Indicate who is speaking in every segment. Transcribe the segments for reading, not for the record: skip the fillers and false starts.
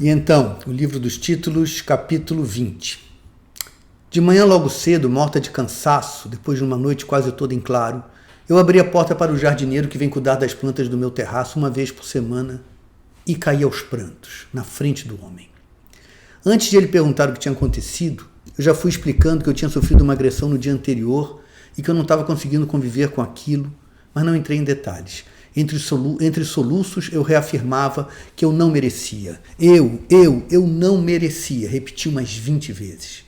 Speaker 1: E então, o livro dos títulos, capítulo 20. De manhã logo cedo, morta de cansaço, depois de uma noite quase toda em claro, eu abri a porta para o jardineiro que vem cuidar das plantas do meu terraço uma vez por semana e caí aos prantos, na frente do homem. Antes de ele perguntar o que tinha acontecido, eu já fui explicando que eu tinha sofrido uma agressão no dia anterior e que eu não estava conseguindo conviver com aquilo, mas não entrei em detalhes. Entre soluços, eu reafirmava que eu não merecia. Eu não merecia. Repeti umas 20 vezes.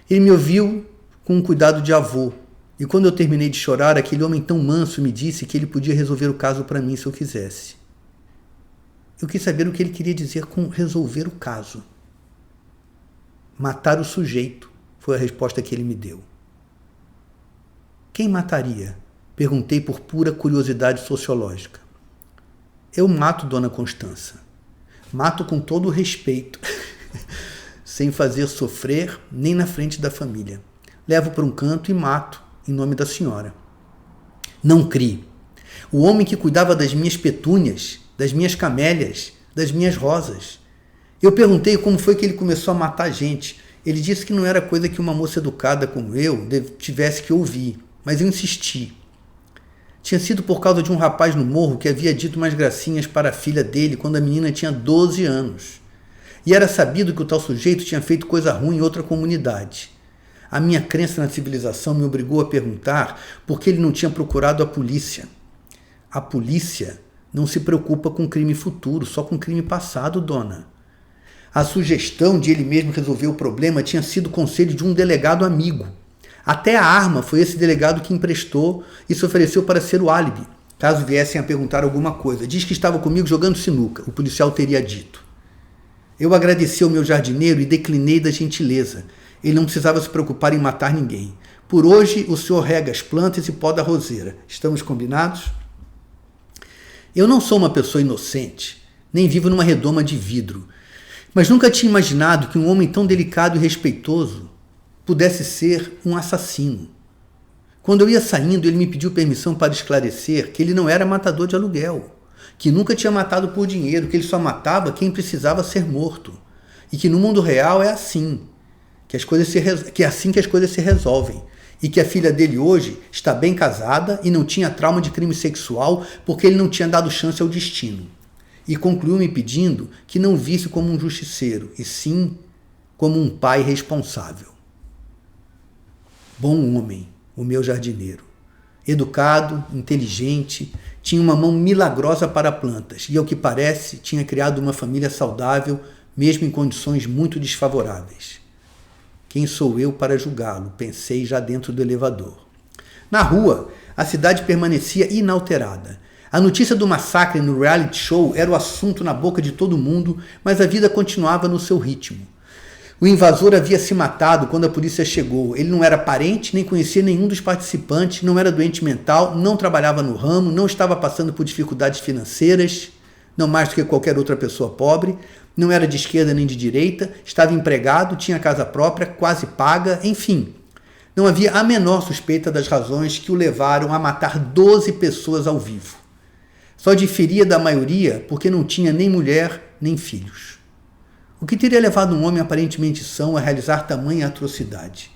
Speaker 1: Ele me ouviu com um cuidado de avô. E quando eu terminei de chorar, aquele homem tão manso me disse que ele podia resolver o caso para mim se eu quisesse. Eu quis saber o que ele queria dizer com resolver o caso. Matar o sujeito, foi a resposta que ele me deu. Quem mataria? Perguntei por pura curiosidade sociológica. Eu mato, dona Constança. Mato com todo o respeito, sem fazer sofrer nem na frente da família. Levo para um canto e mato, em nome da senhora. Não crie. O homem que cuidava das minhas petúnias, das minhas camélias, das minhas rosas. Eu perguntei como foi que ele começou a matar gente. Ele disse que não era coisa que uma moça educada como eu tivesse que ouvir, mas eu insisti. Tinha sido por causa de um rapaz no morro que havia dito umas gracinhas para a filha dele quando a menina tinha 12 anos. E era sabido que o tal sujeito tinha feito coisa ruim em outra comunidade. A minha crença na civilização me obrigou a perguntar por que ele não tinha procurado a polícia. A polícia não se preocupa com crime futuro, só com crime passado, dona. A sugestão de ele mesmo resolver o problema tinha sido o conselho de um delegado amigo. Até a arma foi esse delegado que emprestou e se ofereceu para ser o álibi, caso viessem a perguntar alguma coisa. Diz que estava comigo jogando sinuca, o policial teria dito. Eu agradeci ao meu jardineiro e declinei da gentileza. Ele não precisava se preocupar em matar ninguém. Por hoje, o senhor rega as plantas e poda a roseira. Estamos combinados? Eu não sou uma pessoa inocente, nem vivo numa redoma de vidro, mas nunca tinha imaginado que um homem tão delicado e respeitoso pudesse ser um assassino. Quando eu ia saindo, ele me pediu permissão para esclarecer que ele não era matador de aluguel, que nunca tinha matado por dinheiro, que ele só matava quem precisava ser morto, e que no mundo real é assim, que é assim que as coisas se resolvem, e que a filha dele hoje está bem casada e não tinha trauma de crime sexual porque ele não tinha dado chance ao destino. E concluiu me pedindo que não visse como um justiceiro, e sim como um pai responsável. Bom homem, o meu jardineiro. Educado, inteligente, tinha uma mão milagrosa para plantas e, ao que parece, tinha criado uma família saudável, mesmo em condições muito desfavoráveis. Quem sou eu para julgá-lo? Pensei já dentro do elevador. Na rua, a cidade permanecia inalterada. A notícia do massacre no reality show era o assunto na boca de todo mundo, mas a vida continuava no seu ritmo. O invasor havia se matado quando a polícia chegou. Ele não era parente, nem conhecia nenhum dos participantes, não era doente mental, não trabalhava no ramo, não estava passando por dificuldades financeiras, não mais do que qualquer outra pessoa pobre, não era de esquerda nem de direita, estava empregado, tinha casa própria, quase paga, enfim. Não havia a menor suspeita das razões que o levaram a matar 12 pessoas ao vivo. Só diferia da maioria porque não tinha nem mulher, nem filhos. O que teria levado um homem aparentemente são a realizar tamanha atrocidade?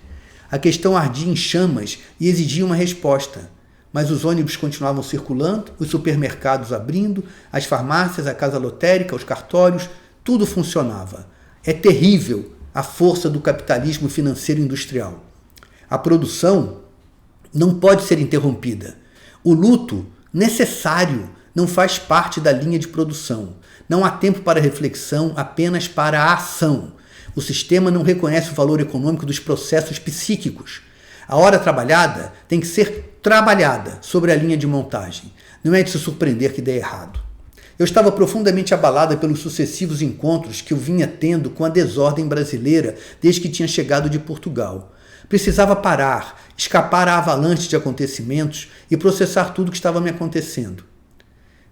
Speaker 1: A questão ardia em chamas e exigia uma resposta, mas os ônibus continuavam circulando, os supermercados abrindo, as farmácias, a casa lotérica, os cartórios, tudo funcionava. É terrível a força do capitalismo financeiro industrial. A produção não pode ser interrompida. O luto necessário não faz parte da linha de produção. Não há tempo para reflexão, apenas para a ação. O sistema não reconhece o valor econômico dos processos psíquicos. A hora trabalhada tem que ser trabalhada sobre a linha de montagem. Não é de se surpreender que dê errado. Eu estava profundamente abalada pelos sucessivos encontros que eu vinha tendo com a desordem brasileira desde que tinha chegado de Portugal. Precisava parar, escapar à avalanche de acontecimentos e processar tudo o que estava me acontecendo.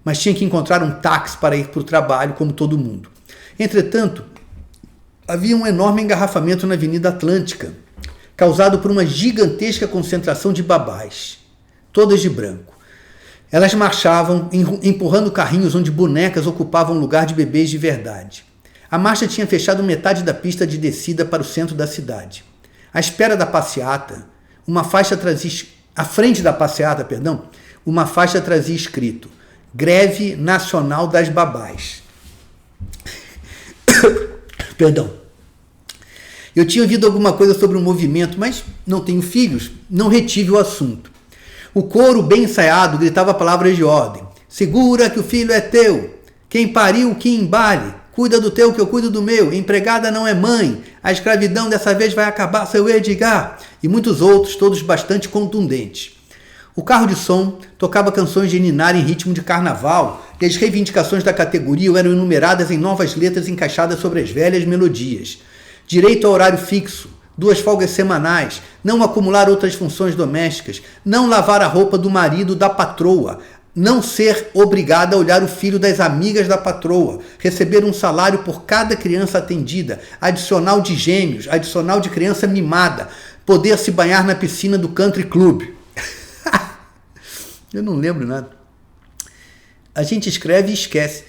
Speaker 1: Mas tinha que encontrar um táxi para ir para o trabalho, como todo mundo. Entretanto, havia um enorme engarrafamento na Avenida Atlântica, causado por uma gigantesca concentração de babás, todas de branco. Elas marchavam, empurrando carrinhos onde bonecas ocupavam lugar de bebês de verdade. A marcha tinha fechado metade da pista de descida para o centro da cidade. À espera da passeata, à frente da passeata, uma faixa trazia escrito: Greve Nacional das Babás. Perdão. Eu tinha ouvido alguma coisa sobre o movimento, mas não tenho filhos, não retive o assunto. O coro, bem ensaiado, gritava palavras de ordem. Segura que o filho é teu. Quem pariu, que embale. Cuida do teu que eu cuido do meu. Empregada não é mãe. A escravidão dessa vez vai acabar, seu Edgar. E muitos outros, todos bastante contundentes. O carro de som tocava canções de ninar em ritmo de carnaval e as reivindicações da categoria eram enumeradas em novas letras encaixadas sobre as velhas melodias. Direito a horário fixo, 2 folgas semanais, não acumular outras funções domésticas, não lavar a roupa do marido da patroa, não ser obrigada a olhar o filho das amigas da patroa, receber um salário por cada criança atendida, adicional de gêmeos, adicional de criança mimada, poder se banhar na piscina do country club. Eu não lembro nada. A gente escreve e esquece.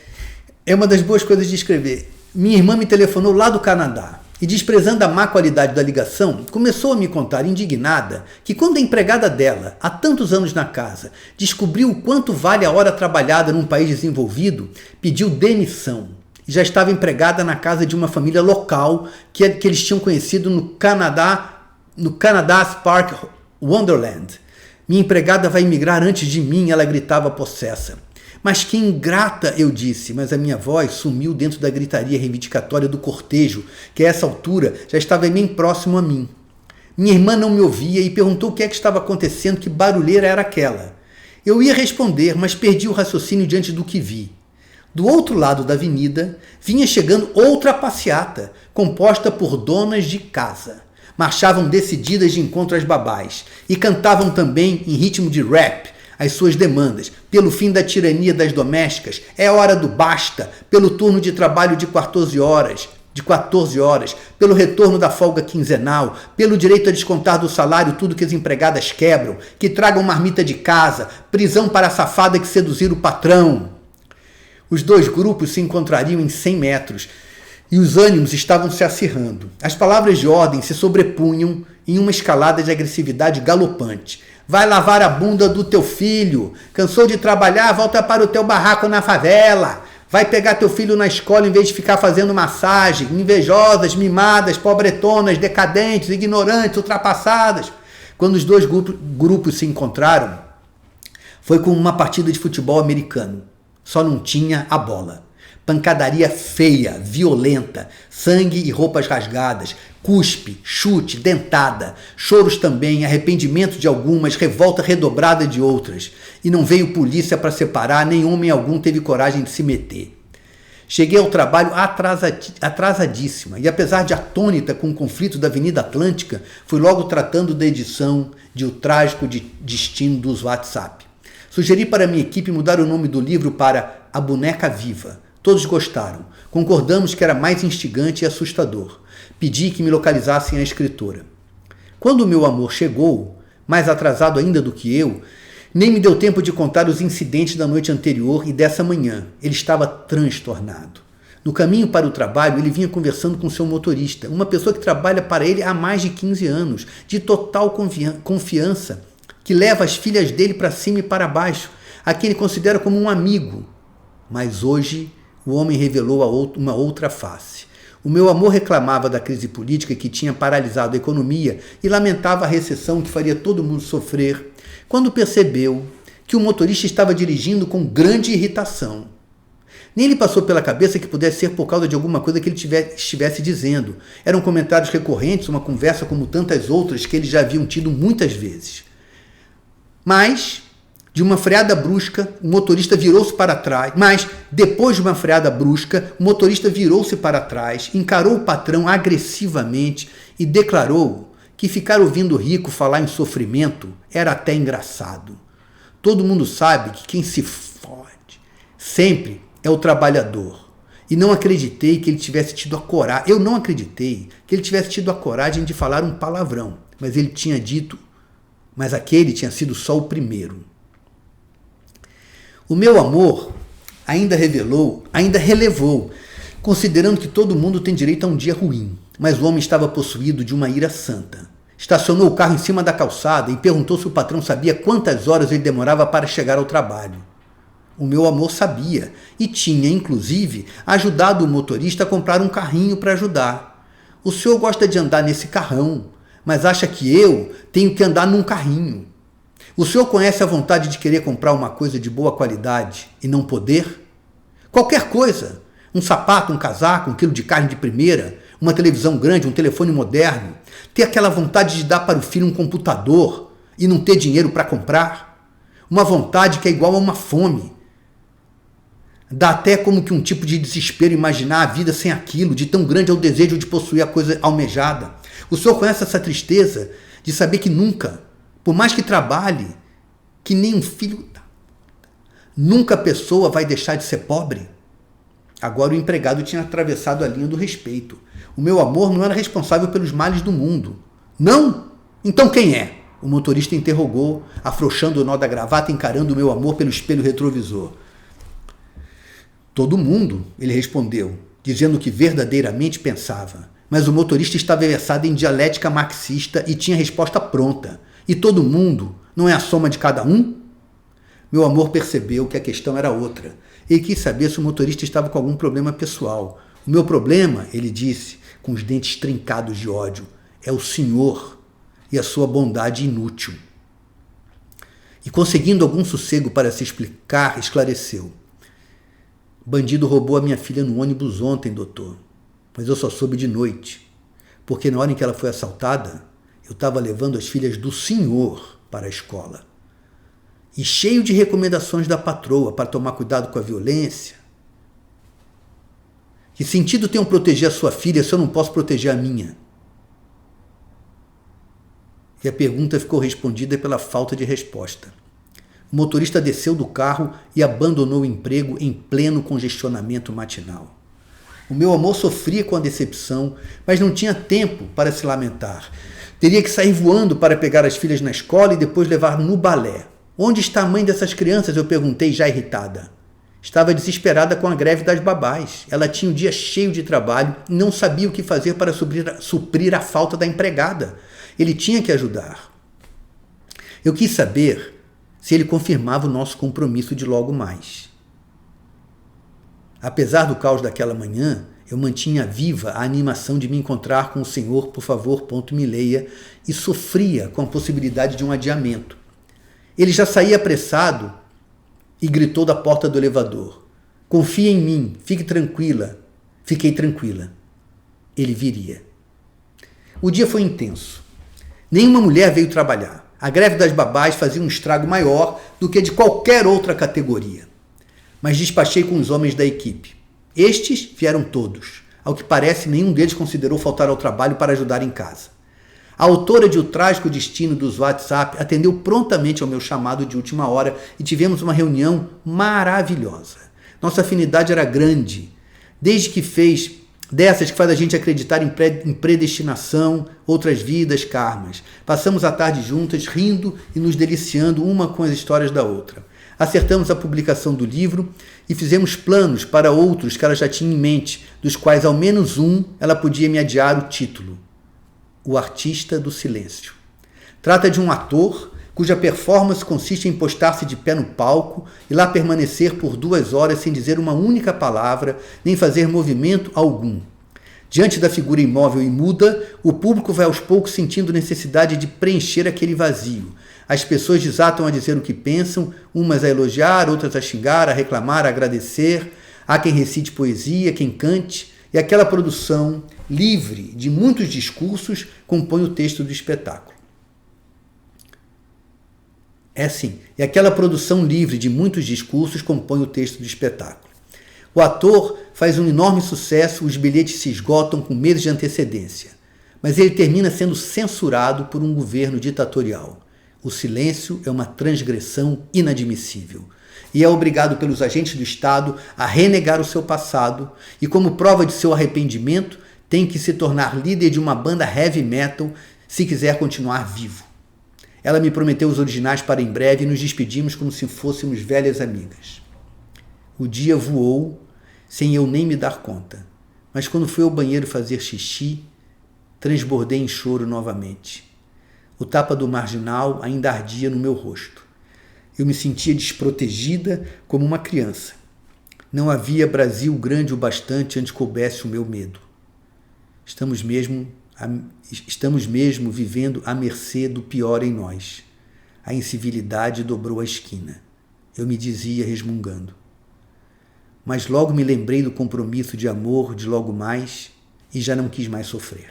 Speaker 1: É uma das boas coisas de escrever. Minha irmã me telefonou lá do Canadá e, desprezando a má qualidade da ligação, começou a me contar, indignada, que quando a empregada dela, há tantos anos na casa, descobriu o quanto vale a hora trabalhada num país desenvolvido, pediu demissão. E já estava empregada na casa de uma família local que eles tinham conhecido no Canada's Park Wonderland. Minha empregada vai emigrar antes de mim, ela gritava possessa. Mas que ingrata, eu disse, mas a minha voz sumiu dentro da gritaria reivindicatória do cortejo, que a essa altura já estava bem próximo a mim. Minha irmã não me ouvia e perguntou o que é que estava acontecendo, que barulheira era aquela. Eu ia responder, mas perdi o raciocínio diante do que vi. Do outro lado da avenida, vinha chegando outra passeata, composta por donas de casa. Marchavam decididas de encontro às babás e cantavam também, em ritmo de rap, as suas demandas, pelo fim da tirania das domésticas, é hora do basta, pelo turno de trabalho de 14 horas, pelo retorno da folga quinzenal, pelo direito a descontar do salário tudo que as empregadas quebram, que tragam marmita de casa, prisão para a safada que seduzir o patrão. Os dois grupos se encontrariam em 100 metros, e os ânimos estavam se acirrando. As palavras de ordem se sobrepunham em uma escalada de agressividade galopante. Vai lavar a bunda do teu filho. Cansou de trabalhar? Volta para o teu barraco na favela. Vai pegar teu filho na escola em vez de ficar fazendo massagem. Invejosas, mimadas, pobretonas, decadentes, ignorantes, ultrapassadas. Quando os dois grupos se encontraram, foi como uma partida de futebol americano. Só não tinha a bola. Pancadaria feia, violenta, sangue e roupas rasgadas, cuspe, chute, dentada, choros também, arrependimento de algumas, revolta redobrada de outras. E não veio polícia para separar, nem homem algum teve coragem de se meter. Cheguei ao trabalho atrasadíssima e, apesar de atônita com o conflito da Avenida Atlântica, fui logo tratando da edição de O Trágico Destino dos WhatsApp. Sugeri para minha equipe mudar o nome do livro para A Boneca Viva. Todos gostaram. Concordamos que era mais instigante e assustador. Pedi que me localizassem a escritora. Quando o meu amor chegou, mais atrasado ainda do que eu, nem me deu tempo de contar os incidentes da noite anterior e dessa manhã. Ele estava transtornado. No caminho para o trabalho, ele vinha conversando com seu motorista, uma pessoa que trabalha para ele há mais de 15 anos, de total confiança, que leva as filhas dele para cima e para baixo, a quem ele considera como um amigo. Mas hoje o homem revelou uma outra face. O meu amor reclamava da crise política que tinha paralisado a economia e lamentava a recessão que faria todo mundo sofrer, quando percebeu que o motorista estava dirigindo com grande irritação. Nem lhe passou pela cabeça que pudesse ser por causa de alguma coisa que ele estivesse dizendo. Eram comentários recorrentes, uma conversa como tantas outras que eles já haviam tido muitas vezes. Mas, de uma freada brusca, o motorista virou-se para trás. Mas, depois de uma freada brusca, o motorista virou-se para trás, encarou o patrão agressivamente e declarou que ficar ouvindo o rico falar em sofrimento era até engraçado. Todo mundo sabe que quem se fode sempre é o trabalhador. E não acreditei que ele tivesse tido a coragem. Eu não acreditei que ele tivesse tido a coragem de falar um palavrão. Mas ele tinha dito, mas aquele tinha sido só o primeiro. O meu amor ainda relevou considerando que todo mundo tem direito a um dia ruim. Mas o homem estava possuído de uma ira santa. Estacionou o carro em cima da calçada e perguntou se o patrão sabia quantas horas ele demorava para chegar ao trabalho. O meu amor sabia e tinha, inclusive, ajudado o motorista a comprar um carrinho para ajudar. O senhor gosta de andar nesse carrão, mas acha que eu tenho que andar num carrinho. O senhor conhece a vontade de querer comprar uma coisa de boa qualidade e não poder? Qualquer coisa. Um sapato, um casaco, 1 quilo de carne de primeira, uma televisão grande, um telefone moderno. Ter aquela vontade de dar para o filho um computador e não ter dinheiro para comprar. Uma vontade que é igual a uma fome. Dá até como que um tipo de desespero imaginar a vida sem aquilo, de tão grande é o desejo de possuir a coisa almejada. O senhor conhece essa tristeza de saber que nunca, por mais que trabalhe, que nem um filho, nunca a pessoa vai deixar de ser pobre? Agora o empregado tinha atravessado a linha do respeito. O meu amor não era responsável pelos males do mundo. Não? Então quem é? O motorista interrogou, afrouxando o nó da gravata e encarando o meu amor pelo espelho retrovisor. Todo mundo, ele respondeu, dizendo o que verdadeiramente pensava. Mas o motorista estava versado em dialética marxista e tinha a resposta pronta. E todo mundo não é a soma de cada um? Meu amor percebeu que a questão era outra. Ele quis saber se o motorista estava com algum problema pessoal. O meu problema, ele disse, com os dentes trincados de ódio, é o senhor e a sua bondade inútil. E conseguindo algum sossego para se explicar, esclareceu. Bandido roubou a minha filha no ônibus ontem, doutor. Mas eu só soube de noite. Porque na hora em que ela foi assaltada, eu estava levando as filhas do senhor para a escola. E cheio de recomendações da patroa para tomar cuidado com a violência. Que sentido tem eu proteger a sua filha se eu não posso proteger a minha? E a pergunta ficou respondida pela falta de resposta. O motorista desceu do carro e abandonou o emprego em pleno congestionamento matinal. O meu amor sofria com a decepção, mas não tinha tempo para se lamentar. Teria que sair voando para pegar as filhas na escola e depois levar no balé. Onde está a mãe dessas crianças? Eu perguntei, já irritada. Estava desesperada com a greve das babás. Ela tinha um dia cheio de trabalho e não sabia o que fazer para suprir a falta da empregada. Ele tinha que ajudar. Eu quis saber se ele confirmava o nosso compromisso de logo mais. Apesar do caos daquela manhã, eu mantinha viva a animação de me encontrar com o senhor, por favor, me leia, e sofria com a possibilidade de um adiamento. Ele já saía apressado e gritou da porta do elevador. Confie em mim, fique tranquila. Fiquei tranquila. Ele viria. O dia foi intenso. Nenhuma mulher veio trabalhar. A greve das babás fazia um estrago maior do que de qualquer outra categoria. Mas despachei com os homens da equipe. Estes vieram todos. Ao que parece, nenhum deles considerou faltar ao trabalho para ajudar em casa. A autora de O Trágico Destino dos WhatsApp atendeu prontamente ao meu chamado de última hora e tivemos uma reunião maravilhosa. Nossa afinidade era grande, desde que fez dessas que faz a gente acreditar em predestinação, outras vidas, karmas. Passamos a tarde juntas, rindo e nos deliciando uma com as histórias da outra. Acertamos a publicação do livro e fizemos planos para outros que ela já tinha em mente, dos quais ao menos um ela podia me adiar o título. O Artista do Silêncio. Trata de um ator cuja performance consiste em postar-se de pé no palco e lá permanecer por 2 horas sem dizer uma única palavra, nem fazer movimento algum. Diante da figura imóvel e muda, o público vai aos poucos sentindo necessidade de preencher aquele vazio. As pessoas desatam a dizer o que pensam, umas a elogiar, outras a xingar, a reclamar, a agradecer. Há quem recite poesia, quem cante, e aquela produção livre de muitos discursos compõe o texto do espetáculo. E aquela produção livre de muitos discursos compõe o texto do espetáculo. O ator faz um enorme sucesso, os bilhetes se esgotam com meses de antecedência, mas ele termina sendo censurado por um governo ditatorial. O silêncio é uma transgressão inadmissível e é obrigado pelos agentes do Estado a renegar o seu passado e, como prova de seu arrependimento, tem que se tornar líder de uma banda heavy metal se quiser continuar vivo. Ela me prometeu os originais para em breve e nos despedimos como se fôssemos velhas amigas. O dia voou sem eu nem me dar conta. Mas quando fui ao banheiro fazer xixi, transbordei em choro novamente. O tapa do marginal ainda ardia no meu rosto. Eu me sentia desprotegida como uma criança. Não havia Brasil grande o bastante antes coubesse o meu medo. Estamos mesmo vivendo à mercê do pior em nós. A incivilidade dobrou a esquina. Eu me dizia resmungando. Mas logo me lembrei do compromisso de amor de logo mais e já não quis mais sofrer.